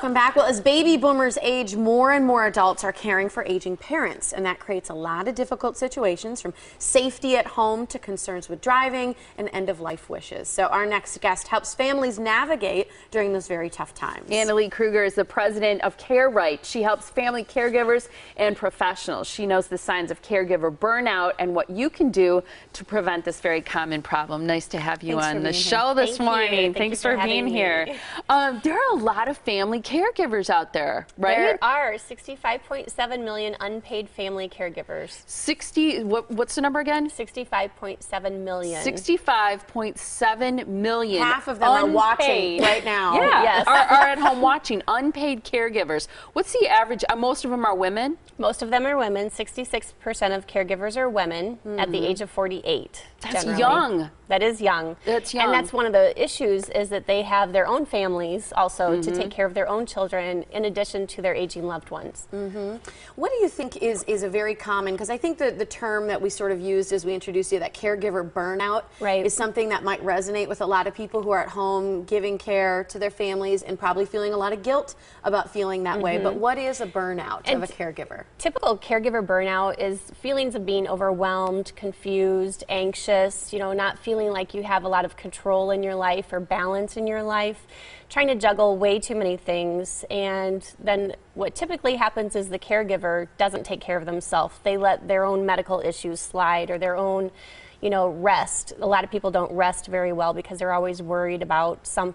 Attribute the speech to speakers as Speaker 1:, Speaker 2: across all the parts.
Speaker 1: Welcome back. Well, as baby boomers age, more and more adults are caring for aging parents, and that creates a lot of difficult situations, from safety at home to concerns with driving and end-of-life wishes. So our next guest helps families navigate during those very tough times.
Speaker 2: Annalie Kruger is the president of Care Right. She helps family caregivers and professionals. She knows the signs of caregiver burnout and what you can do to prevent this very common problem. Nice to have you on the show this morning. Thanks for being here. There are a lot of family caregivers out there, right?
Speaker 3: There are 65.7 million unpaid family caregivers.
Speaker 2: What's the number again?
Speaker 3: 65.7 million.
Speaker 2: 65.7 million.
Speaker 1: Half of them are watching right now.
Speaker 2: Yeah,
Speaker 3: yes.
Speaker 2: are at home watching. Unpaid caregivers. What's the average? Most of them are women?
Speaker 3: Most of them are women. 66% of caregivers are women at the age of 48.
Speaker 2: That's
Speaker 3: generally.
Speaker 2: young.
Speaker 3: That is young.
Speaker 2: That's young.
Speaker 3: And that's one of the issues, is that they have their own families also to take care of their own children in addition to their aging loved ones.
Speaker 1: What do you think is a very common, because I think that the term that we sort of used as we introduced you, that caregiver burnout, is something that might resonate with a lot of people who are at home giving care to their families and probably feeling a lot of guilt about feeling that way. But what is a burnout of a caregiver?
Speaker 3: Typical caregiver burnout is feelings of being overwhelmed, confused, anxious, not feeling like you have a lot of control in your life or balance in your life, trying to juggle way too many things. And then what typically happens is the caregiver doesn't take care of themselves. They let their own medical issues slide, or their own rest. A lot of people don't rest very well because they're always worried about some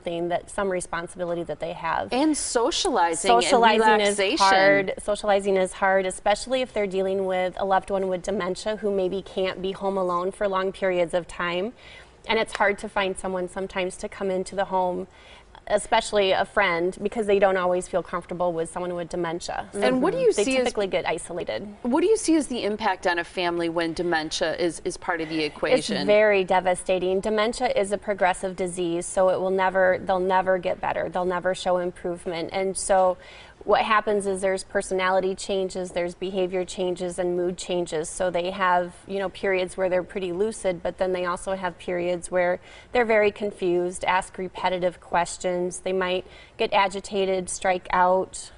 Speaker 3: responsibility that they have.
Speaker 2: And socializing and relaxation.
Speaker 3: Is hard. Socializing is hard, especially if they're dealing with a loved one with dementia who maybe can't be home alone for long periods of time. And it's hard to find someone sometimes to come into the home, especially a friend, because they don't always feel comfortable with someone with dementia. So
Speaker 2: and what do you see?
Speaker 3: They typically get isolated.
Speaker 2: What do you see as the impact on a family when dementia is part of the equation?
Speaker 3: It's very devastating. Dementia is a progressive disease, so they'll never get better. They'll never show improvement. And so what happens is there's personality changes, there's behavior changes, and mood changes. So they have, periods where they're pretty lucid, but then they also have periods where they're very confused, ask repetitive questions. They might get agitated, strike out.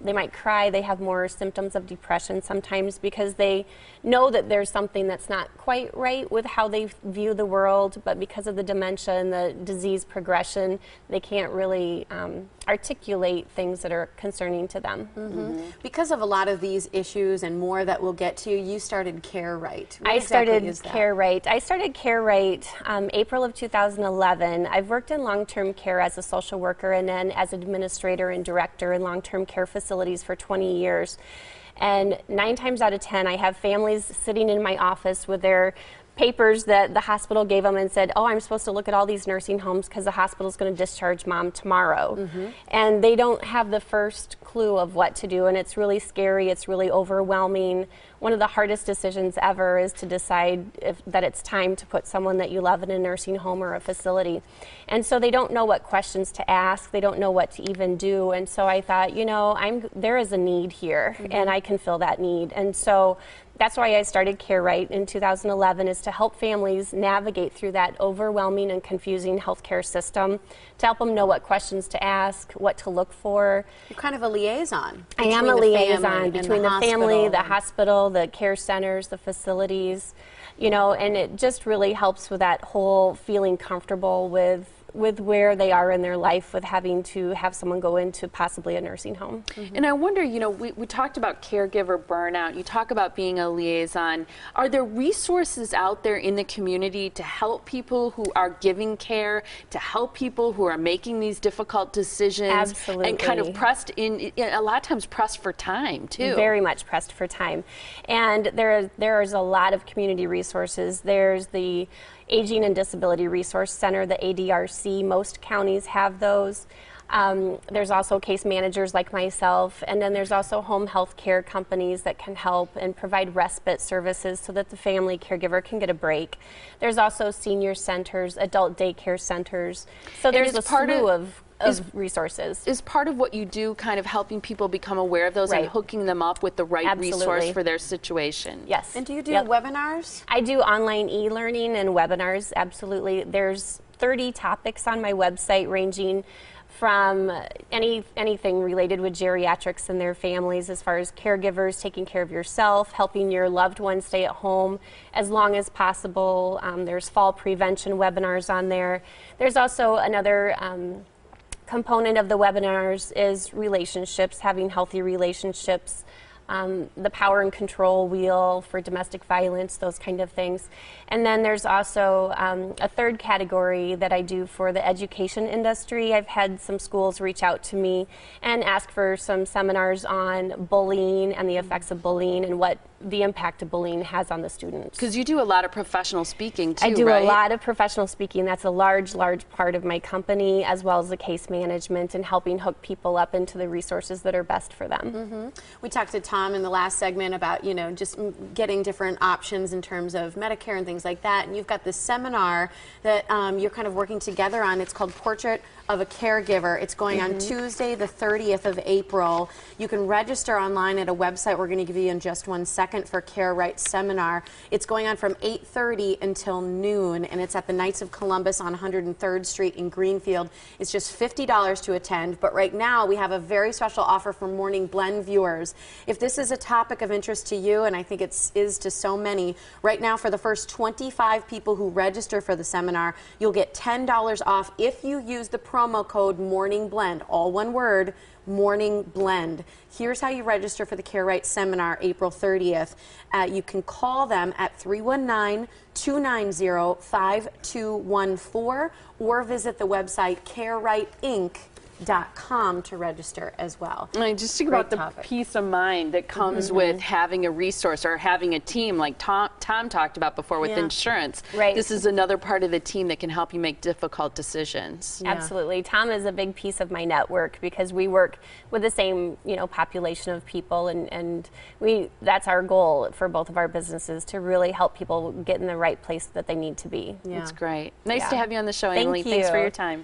Speaker 3: They might cry. They have more symptoms of depression sometimes because they know that there's something that's not quite right with how they view the world, but because of the dementia and the disease progression, they can't really articulate things that are concerning to them.
Speaker 1: Because of a lot of these issues and more that we'll get to, you started Care Right.
Speaker 3: I started Care Right. I started Care Right April of 2011. I've worked in long-term care as a social worker and then as administrator and director in long-term care facilities for 20 years. And 9 times out of 10, I have families sitting in my office with their papers that the hospital gave them and said, oh, I'm supposed to look at all these nursing homes because the hospital's going to discharge mom tomorrow. And they don't have the first clue of what to do, and it's really scary, it's really overwhelming. One of the hardest decisions ever is to decide that it's time to put someone that you love in a nursing home or a facility. And so they don't know what questions to ask, they don't know what to even do, and so I thought, there is a need here, and I can fill that need. And so that's why I started Care Right in 2011, is to help families navigate through that overwhelming and confusing healthcare system, to help them know what questions to ask, what to look for.
Speaker 1: You're kind of a liaison.
Speaker 3: I am a liaison between the family, the hospital, the care centers, the facilities, and it just really helps with that whole feeling comfortable with where they are in their life, with having to have someone go into possibly a nursing home.
Speaker 2: And I wonder, we talked about caregiver burnout. You talk about being a liaison. Are there resources out there in the community to help people who are giving care, to help people who are making these difficult decisions?
Speaker 3: Absolutely.
Speaker 2: And kind of a lot of times pressed for time, too.
Speaker 3: Very much pressed for time. And there's a lot of community resources. There's the Aging and Disability Resource Center, the ADRC. Most counties have those. There's also case managers like myself, and then there's also home health care companies that can help and provide respite services so that the family caregiver can get a break. There's also senior centers, adult daycare centers. So there's a slew of resources.
Speaker 2: Is part of what you do kind of helping people become aware of those and hooking them up with the right resource for their situation?
Speaker 3: Yes.
Speaker 1: And do you do webinars?
Speaker 3: I do online e-learning and webinars, absolutely. There's 30 topics on my website ranging from anything related with geriatrics and their families, as far as caregivers, taking care of yourself, helping your loved ones stay at home as long as possible. There's fall prevention webinars on there. There's also another component of the webinars is relationships, having healthy relationships. The power and control wheel for domestic violence, those kind of things. And then there's also a third category that I do for the education industry. I've had some schools reach out to me and ask for some seminars on bullying and the effects of bullying and what the impact of bullying has on the students.
Speaker 2: Because you do a lot of professional speaking too,
Speaker 3: I do
Speaker 2: right?
Speaker 3: a lot of professional speaking. That's a large part of my company, as well as the case management and helping hook people up into the resources that are best for them.
Speaker 1: We talked to Tom in the last segment about, you know, just getting different options in terms of Medicare and things like that. And you've got this seminar that you're kind of working together on. It's called Portrait of a Caregiver. It's going on Tuesday, the 30th of April. You can register online at a website we're going to give you in just 1 second for Care Right Seminar. It's going on from 8:30 until noon, and it's at the Knights of Columbus on 103rd Street in Greenfield. It's just $50 to attend, but right now we have a very special offer for Morning Blend viewers. If this is a topic of interest to you, and I think it is to so many, right now for the first 25 people who register for the seminar, you'll get $10 off if you use the promo code Morning Blend, all one word, Morning Blend. Here's how you register for the Care Right Seminar, April 30th. You can call them at 319-290-5214 or visit the website carerightinc.com to register as well.
Speaker 2: And just think about the peace of mind that comes with having a resource or having a team like Tom talked about before with insurance.
Speaker 3: Right.
Speaker 2: This is another part of the team that can help you make difficult decisions.
Speaker 3: Absolutely. Tom is a big piece of my network because we work with the same, you know, population of people, and that's our goal for both of our businesses, to really help people get in the right place that they need to be.
Speaker 2: That's great. Nice to have you on the show, Emily.
Speaker 3: Thank you.
Speaker 2: Thanks for your time.